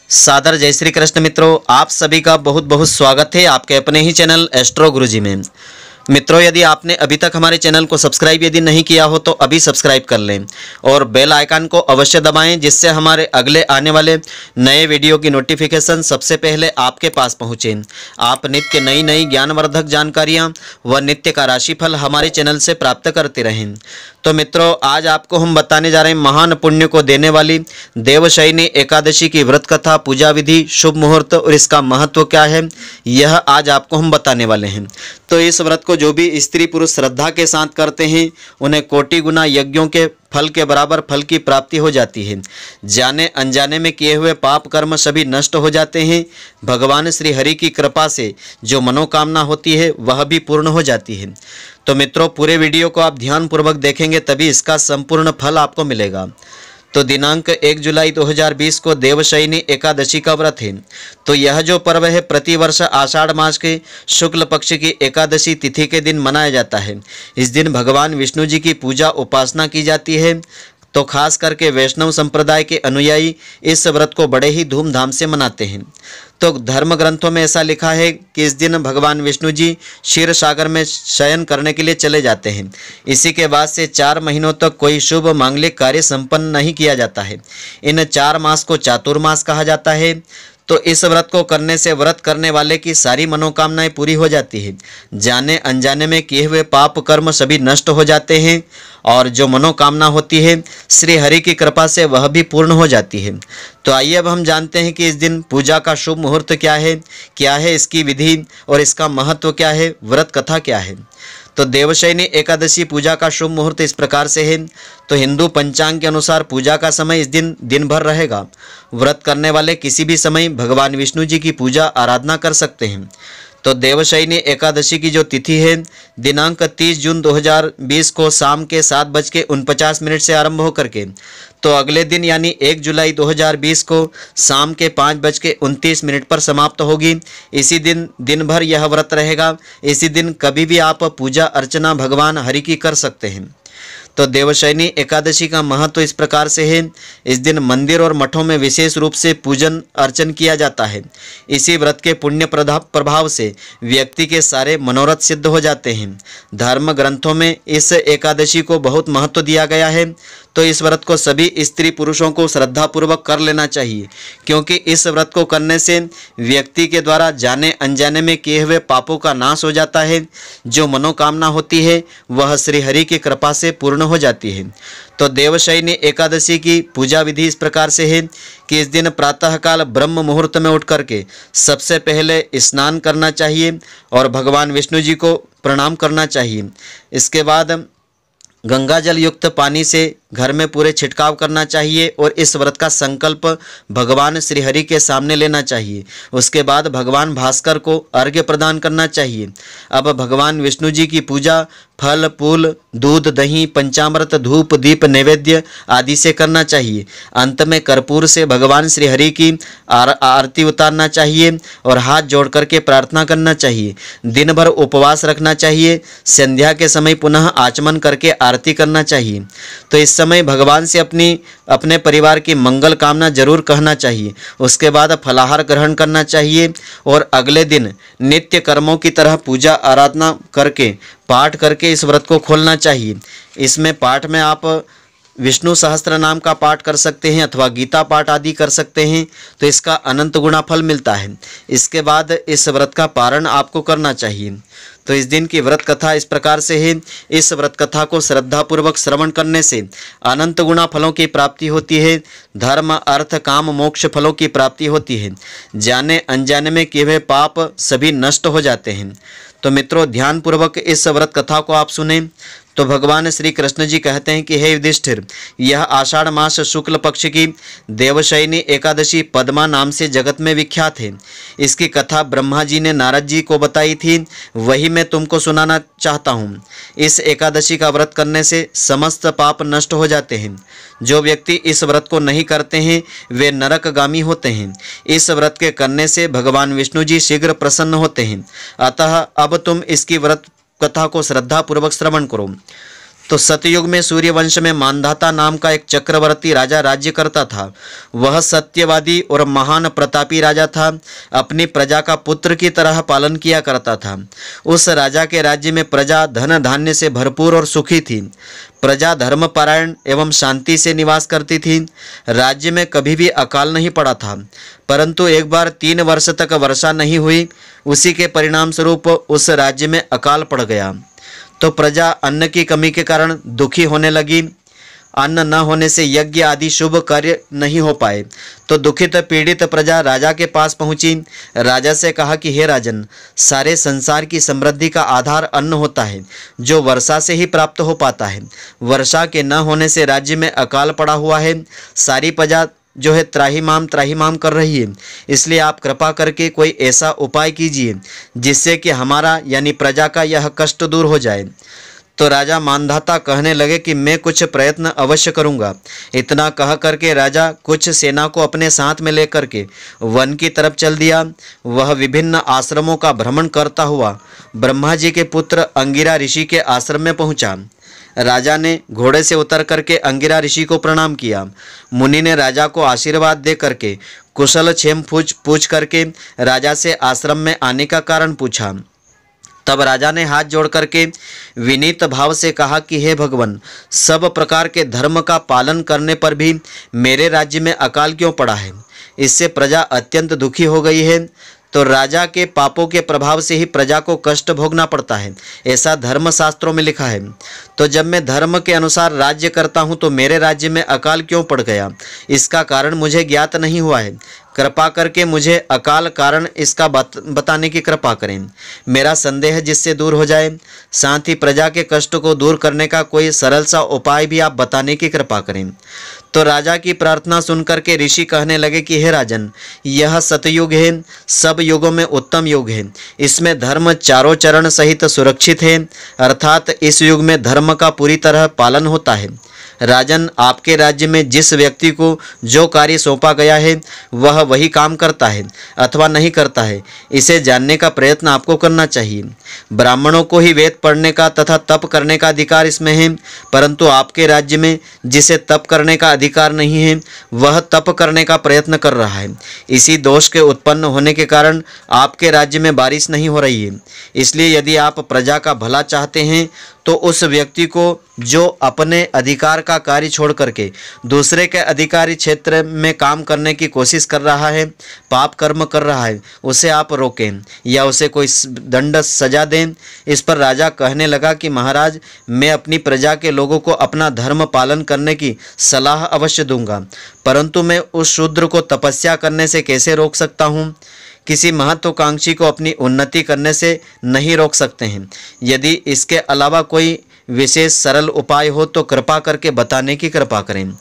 सादर जय श्री कृष्ण मित्रों, आप सभी का बहुत बहुत स्वागत है आपके अपने ही चैनल एस्ट्रो गुरुजी में। मित्रों, यदि आपने अभी तक हमारे चैनल को सब्सक्राइब यदि नहीं किया हो तो अभी सब्सक्राइब कर लें और बेल आइकन को अवश्य दबाएं, जिससे हमारे अगले आने वाले नए वीडियो की नोटिफिकेशन सबसे पहले आपके पास पहुंचे। आप नित्य नई नई ज्ञानवर्धक जानकारियां व नित्य का राशिफल हमारे चैनल से प्राप्त करते रहें। तो मित्रों, आज आपको हम बताने जा रहे हैं महान पुण्य को देने वाली देवशयनी एकादशी की व्रत कथा, पूजा विधि, शुभ मुहूर्त और इसका महत्व क्या है, यह आज आपको हम बताने वाले हैं। तो इस व्रत को जो भी स्त्री पुरुष श्रद्धा के साथ करते हैं उन्हें कोटि गुना यज्ञों के फल के बराबर फल की प्राप्ति हो जाती है। जाने अनजाने में किए हुए पाप कर्म सभी नष्ट हो जाते हैं। भगवान श्री हरि की कृपा से जो मनोकामना होती है वह भी पूर्ण हो जाती है। तो मित्रों, पूरे वीडियो को आप ध्यानपूर्वक देखेंगे तभी इसका संपूर्ण फल आपको मिलेगा। तो दिनांक 1 जुलाई 2020 को देवशयनी एकादशी का व्रत है। तो यह जो पर्व है प्रतिवर्ष आषाढ़ मास के शुक्ल पक्ष की एकादशी तिथि के दिन मनाया जाता है। इस दिन भगवान विष्णु जी की पूजा उपासना की जाती है। तो खास करके वैष्णव संप्रदाय के अनुयायी इस व्रत को बड़े ही धूमधाम से मनाते हैं। तो धर्म ग्रंथों में ऐसा लिखा है कि इस दिन भगवान विष्णु जी क्षीर सागर में शयन करने के लिए चले जाते हैं। इसी के बाद से 4 महीनों तक कोई शुभ मांगलिक कार्य संपन्न नहीं किया जाता है। इन 4 मास को चातुर्मास कहा जाता है। तो इस व्रत को करने से व्रत करने वाले की सारी मनोकामनाएं पूरी हो जाती है। जाने अनजाने में किए हुए पाप कर्म सभी नष्ट हो जाते हैं और जो मनोकामना होती है श्री हरि की कृपा से वह भी पूर्ण हो जाती है। तो आइए अब हम जानते हैं कि इस दिन पूजा का शुभ मुहूर्त क्या है इसकी विधि और इसका महत्व क्या है, व्रत कथा क्या है। तो देवशयनी एकादशी पूजा का शुभ मुहूर्त इस प्रकार से है। तो हिंदू पंचांग के अनुसार पूजा का समय इस दिन भर रहेगा। व्रत करने वाले किसी भी समय भगवान विष्णु जी की पूजा आराधना कर सकते हैं। तो देवशयनी एकादशी की जो तिथि है दिनांक 30 जून 2020 को शाम के 7:49 से आरंभ होकर के तो अगले दिन यानी 1 जुलाई 2020 को शाम के 5:29 पर समाप्त होगी। इसी दिन दिन भर यह व्रत रहेगा। इसी दिन कभी भी आप पूजा अर्चना भगवान हरि की कर सकते हैं। तो देवशयनी एकादशी का महत्व इस प्रकार से है। इस दिन मंदिर और मठों में विशेष रूप से पूजन अर्चन किया जाता है। इसी व्रत के पुण्य प्रभाव से व्यक्ति के सारे मनोरथ सिद्ध हो जाते हैं। धर्म ग्रंथों में इस एकादशी को बहुत महत्व दिया गया है। तो इस व्रत को सभी स्त्री पुरुषों को श्रद्धापूर्वक कर लेना चाहिए, क्योंकि इस व्रत को करने से व्यक्ति के द्वारा जाने अनजाने में किए हुए पापों का नाश हो जाता है। जो मनोकामना होती है वह श्री हरि की कृपा से पूर्ण हो जाती है। तो देवशयनी एकादशी की पूजा विधि इस प्रकार से है कि इस दिन प्रातःकाल ब्रह्म मुहूर्त में उठ करके सबसे पहले स्नान करना चाहिए और भगवान विष्णु जी को प्रणाम करना चाहिए। इसके बाद गंगा जल युक्त पानी से घर में पूरे छिड़काव करना चाहिए और इस व्रत का संकल्प भगवान श्री हरि के सामने लेना चाहिए। उसके बाद भगवान भास्कर को अर्घ्य प्रदान करना चाहिए। अब भगवान विष्णु जी की पूजा फल फूल दूध दही पंचामृत धूप दीप नैवेद्य आदि से करना चाहिए। अंत में कर्पूर से भगवान श्री हरि की आरती उतारना चाहिए और हाथ जोड़ करके प्रार्थना करना चाहिए। दिन भर उपवास रखना चाहिए। संध्या के समय पुनः आचमन करके आरती करना चाहिए। तो इस समय भगवान से अपने परिवार की मंगल कामना जरूर कहना चाहिए। उसके बाद फलाहार ग्रहण करना चाहिए और अगले दिन नित्य कर्मों की तरह पूजा आराधना करके पाठ करके इस व्रत को खोलना चाहिए। इसमें पाठ में आप विष्णु सहस्त्र नाम का पाठ कर सकते हैं अथवा गीता पाठ आदि कर सकते हैं। तो इसका अनंत गुना फल मिलता है। इसके बाद इस व्रत का पारण आपको करना चाहिए। तो इस दिन की व्रत कथा इस प्रकार से है। इस व्रत कथा को श्रद्धापूर्वक श्रवण करने से अनंत गुना फलों की प्राप्ति होती है। धर्म अर्थ काम मोक्ष फलों की प्राप्ति होती है। जाने अनजाने में किए हुए पाप सभी नष्ट हो जाते हैं। तो मित्रों, ध्यानपूर्वक इस व्रत कथा को आप सुने। तो भगवान श्री कृष्ण जी कहते हैं कि हे युधिष्ठिर, यह आषाढ़ मास शुक्ल पक्ष की देवशयनी एकादशी पद्मा नाम से जगत में विख्यात है। इसकी कथा ब्रह्मा जी ने नारद जी को बताई थी, वही मैं तुमको सुनाना चाहता हूँ। इस एकादशी का व्रत करने से समस्त पाप नष्ट हो जाते हैं। जो व्यक्ति इस व्रत को नहीं करते हैं वे नरकगामी होते हैं। इस व्रत के करने से भगवान विष्णु जी शीघ्र प्रसन्न होते हैं। अतः अब तुम इसकी व्रत कथा को श्रद्धापूर्वक श्रवण करो। तो सतयुग में सूर्यवंश में मांधाता नाम का एक चक्रवर्ती राजा राज्य करता था। वह सत्यवादी और महान प्रतापी राजा था। अपनी प्रजा का पुत्र की तरह पालन किया करता था। उस राजा के राज्य में प्रजा धन धान्य से भरपूर और सुखी थी। प्रजा धर्मपरायण एवं शांति से निवास करती थी। राज्य में कभी भी अकाल नहीं पड़ा था, परंतु एक बार 3 वर्ष तक वर्षा नहीं हुई। उसी के परिणाम स्वरूप उस राज्य में अकाल पड़ गया। तो प्रजा अन्न की कमी के कारण दुखी होने लगी। अन्न न होने से यज्ञ आदि शुभ कार्य नहीं हो पाए। तो दुखित पीड़ित प्रजा राजा के पास पहुंची। राजा से कहा कि हे राजन, सारे संसार की समृद्धि का आधार अन्न होता है, जो वर्षा से ही प्राप्त हो पाता है। वर्षा के न होने से राज्य में अकाल पड़ा हुआ है। सारी प्रजा जो है त्राहिमाम कर रही है। इसलिए आप कृपा करके कोई ऐसा उपाय कीजिए जिससे कि हमारा यानी प्रजा का यह कष्ट दूर हो जाए। तो राजा मांधाता कहने लगे कि मैं कुछ प्रयत्न अवश्य करूंगा। इतना कह करके राजा कुछ सेना को अपने साथ में लेकर के वन की तरफ चल दिया। वह विभिन्न आश्रमों का भ्रमण करता हुआ ब्रह्मा जी के पुत्र अंगिरा ऋषि के आश्रम में पहुंचा। राजा ने घोड़े से उतर करके अंगिरा ऋषि को प्रणाम किया। मुनि ने राजा को आशीर्वाद दे करके कुशल क्षेम पूछ करके राजा से आश्रम में आने का कारण पूछा। तब राजा ने हाथ जोड़ करके विनीत भाव से कहा कि हे भगवान, सब प्रकार के धर्म का पालन करने पर भी मेरे राज्य में अकाल क्यों पड़ा है? इससे प्रजा अत्यंत दुखी हो गई है। तो राजा के पापों के प्रभाव से ही प्रजा को कष्ट भोगना पड़ता है, ऐसा धर्म शास्त्रों में लिखा है। तो जब मैं धर्म के अनुसार राज्य करता हूँ तो मेरे राज्य में अकाल क्यों पड़ गया? इसका कारण मुझे ज्ञात नहीं हुआ है। कृपा करके मुझे अकाल कारण इसका बताने की कृपा करें। मेरा संदेह जिससे दूर हो जाए, साथ ही प्रजा के कष्ट को दूर करने का कोई सरल सा उपाय भी आप बताने की कृपा करें। तो राजा की प्रार्थना सुनकर के ऋषि कहने लगे कि हे राजन, यह सतयुग है, सब युगों में उत्तम युग है। इसमें धर्म चारों चरण सहित सुरक्षित है, अर्थात इस युग में धर्म का पूरी तरह पालन होता है। राजन, आपके राज्य में जिस व्यक्ति को जो कार्य सौंपा गया है वह वही काम करता है अथवा नहीं करता है, इसे जानने का प्रयत्न आपको करना चाहिए। ब्राह्मणों को ही वेद पढ़ने का तथा तप करने का अधिकार इसमें है, परंतु आपके राज्य में जिसे तप करने का अधिकार नहीं है वह तप करने का प्रयत्न कर रहा है। इसी दोष के उत्पन्न होने के कारण आपके राज्य में बारिश नहीं हो रही है। इसलिए यदि आप प्रजा का भला चाहते हैं तो उस व्यक्ति को जो अपने अधिकार का कार्य छोड़ करके दूसरे के अधिकारी क्षेत्र में काम करने की कोशिश कर रहा है, पाप कर्म कर रहा है, उसे आप रोकें या उसे कोई दंड सजा दें। इस पर राजा कहने लगा कि महाराज, मैं अपनी प्रजा के लोगों को अपना धर्म पालन करने की सलाह अवश्य दूंगा, परंतु मैं उस शूद्र को तपस्या करने से कैसे रोक सकता हूँ? किसी महत्वाकांक्षी को अपनी उन्नति करने से नहीं रोक सकते हैं। यदि इसके अलावा कोई विशेष सरल उपाय हो तो कृपा करके बताने की कृपा करें।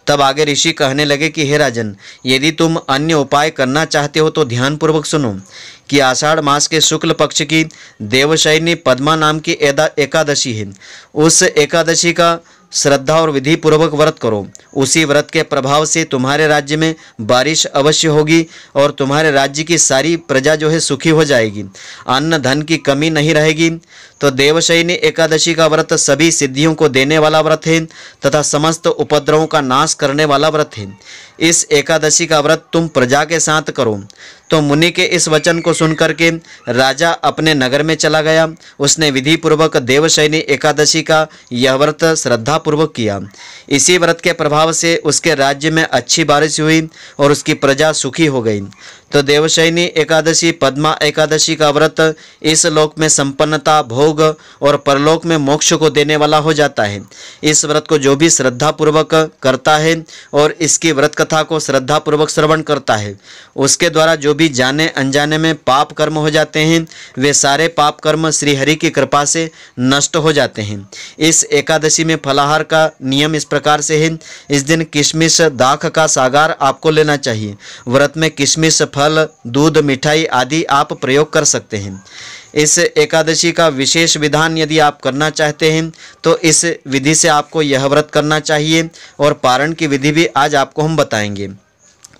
तब आगे ऋषि कहने लगे कि हे राजन, यदि तुम अन्य उपाय करना चाहते हो तो ध्यानपूर्वक सुनो कि आषाढ़ मास के शुक्ल पक्ष की देवशयनी पद्मा नाम की एकादशी है। उस एकादशी का श्रद्धा और विधि पूर्वक व्रत करो। उसी व्रत के प्रभाव से तुम्हारे राज्य में बारिश अवश्य होगी और तुम्हारे राज्य की सारी प्रजा जो है सुखी हो जाएगी, अन्न धन की कमी नहीं रहेगी। तो देवशयनी एकादशी का व्रत सभी सिद्धियों को देने वाला व्रत है तथा समस्त उपद्रवों का नाश करने वाला व्रत है। इस एकादशी का व्रत तुम प्रजा के साथ करो। तो मुनि के इस वचन को सुनकर के राजा अपने नगर में चला गया। उसने विधि पूर्वक देवशयनी एकादशी का यह व्रत श्रद्धा पूर्वक किया। इसी व्रत के प्रभाव से उसके राज्य में अच्छी बारिश हुई और उसकी प्रजा सुखी हो गई। तो देवशयनी एकादशी पद्मा एकादशी का व्रत इस लोक में संपन्नता, भोग और परलोक में मोक्ष को देने वाला हो जाता है। इस व्रत को जो भी श्रद्धा पूर्वक करता है और इसकी व्रत कथा को श्रद्धा पूर्वक श्रवण करता है, उसके द्वारा जो भी जाने अनजाने में पाप कर्म हो जाते हैं वे सारे पाप कर्म श्री हरि की कृपा से नष्ट हो जाते हैं। इस एकादशी में फलाहार का नियम इस प्रकार से है। इस दिन किशमिश, दाख का सागार आपको लेना चाहिए। व्रत में किशमिश, फल, दूध, मिठाई आदि आप प्रयोग कर सकते हैं। इस एकादशी का विशेष विधान यदि आप करना चाहते हैं तो इस विधि से आपको यह व्रत करना चाहिए और पारण की विधि भी आज आपको हम बताएंगे।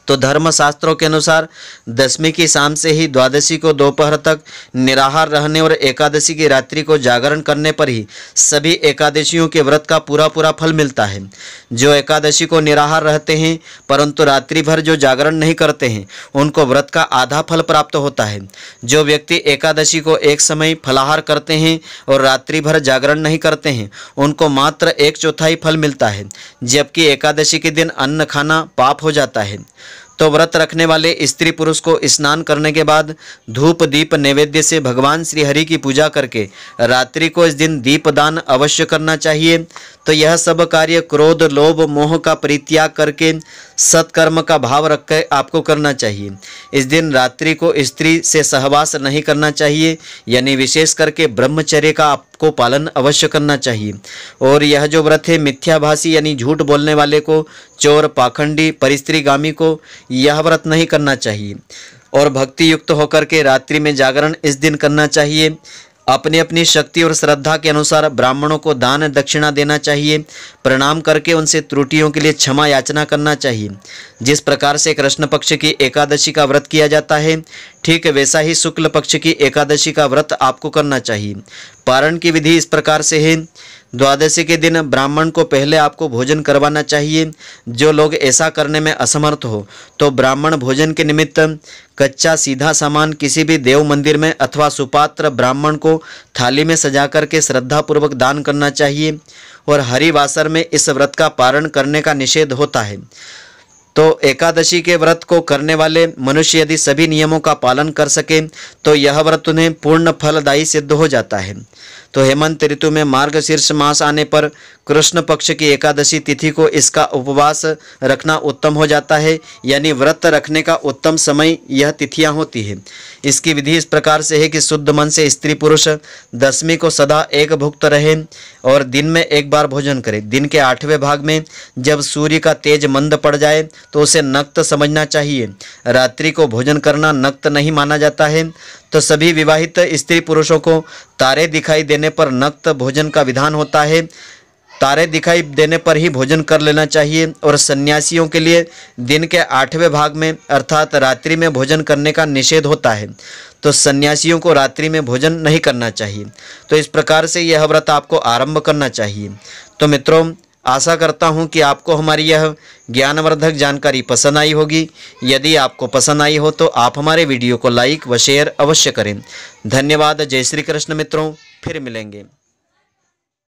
तो धर्मशास्त्रों के अनुसार दशमी की शाम से ही द्वादशी को दोपहर तक निराहार रहने और एकादशी की रात्रि को जागरण करने पर ही सभी एकादशियों के व्रत का पूरा पूरा फल मिलता है। जो एकादशी को निराहार रहते हैं परंतु रात्रि भर जो जागरण नहीं करते हैं उनको व्रत का आधा फल प्राप्त होता है। जो व्यक्ति एकादशी को एक समय फलाहार करते हैं और रात्रि भर जागरण नहीं करते हैं उनको मात्र 1/4 फल मिलता है, जबकि एकादशी के दिन अन्न खाना पाप हो जाता है। तो व्रत रखने वाले स्त्री पुरुष को स्नान करने के बाद धूप दीप नैवेद्य से भगवान श्री हरि की पूजा करके रात्रि को इस दिन दीप दान अवश्य करना चाहिए। तो यह सब कार्य क्रोध लोभ मोह का परित्याग करके सत्कर्म का भाव रखकर आपको करना चाहिए। इस दिन रात्रि को स्त्री से सहवास नहीं करना चाहिए, यानी विशेष करके ब्रह्मचर्य का आपको पालन अवश्य करना चाहिए। और यह जो व्रत है मिथ्याभाषी यानी झूठ बोलने वाले को, चोर पाखंडी परिस्त्रीगामी को यह व्रत नहीं करना चाहिए। और भक्ति युक्त होकर के रात्रि में जागरण इस दिन करना चाहिए। अपनी अपनी शक्ति और श्रद्धा के अनुसार ब्राह्मणों को दान दक्षिणा देना चाहिए। प्रणाम करके उनसे त्रुटियों के लिए क्षमा याचना करना चाहिए। जिस प्रकार से कृष्ण पक्ष की एकादशी का व्रत किया जाता है ठीक वैसा ही शुक्ल पक्ष की एकादशी का व्रत आपको करना चाहिए। पारण की विधि इस प्रकार से है। द्वादशी के दिन ब्राह्मण को पहले आपको भोजन करवाना चाहिए। जो लोग ऐसा करने में असमर्थ हो तो ब्राह्मण भोजन के निमित्त कच्चा सीधा सामान किसी भी देव मंदिर में अथवा सुपात्र ब्राह्मण को थाली में सजाकर के श्रद्धापूर्वक दान करना चाहिए। और हरिवासर में इस व्रत का पारण करने का निषेध होता है। तो एकादशी के व्रत को करने वाले मनुष्य यदि सभी नियमों का पालन कर सके तो यह व्रत उन्हें पूर्ण फलदायी सिद्ध हो जाता है। तो हेमंत ऋतु में मार्गशीर्ष मास आने पर कृष्ण पक्ष की एकादशी तिथि को इसका उपवास रखना उत्तम हो जाता है, यानी व्रत रखने का उत्तम समय यह तिथियां होती है। इसकी विधि इस प्रकार से है कि शुद्ध मन से स्त्री पुरुष दशमी को सदा एक भुक्त रहे और दिन में एक बार भोजन करे। दिन के 8वें भाग में जब सूर्य का तेज मंद पड़ जाए तो उसे नक्त समझना चाहिए। रात्रि को भोजन करना नक्त नहीं माना जाता है। तो सभी विवाहित स्त्री पुरुषों को तारे दिखाई देने पर नक्त भोजन का विधान होता है। तारे दिखाई देने पर ही भोजन कर लेना चाहिए। और सन्यासियों के लिए दिन के 8वें भाग में अर्थात रात्रि में भोजन करने का निषेध होता है। तो सन्यासियों को रात्रि में भोजन नहीं करना चाहिए। तो इस प्रकार से यह व्रत आपको आरंभ करना चाहिए। तो मित्रों, आशा करता हूं कि आपको हमारी यह ज्ञानवर्धक जानकारी पसंद आई होगी। यदि आपको पसंद आई हो तो आप हमारे वीडियो को लाइक व शेयर अवश्य करें। धन्यवाद। जय श्री कृष्ण मित्रों, फिर मिलेंगे।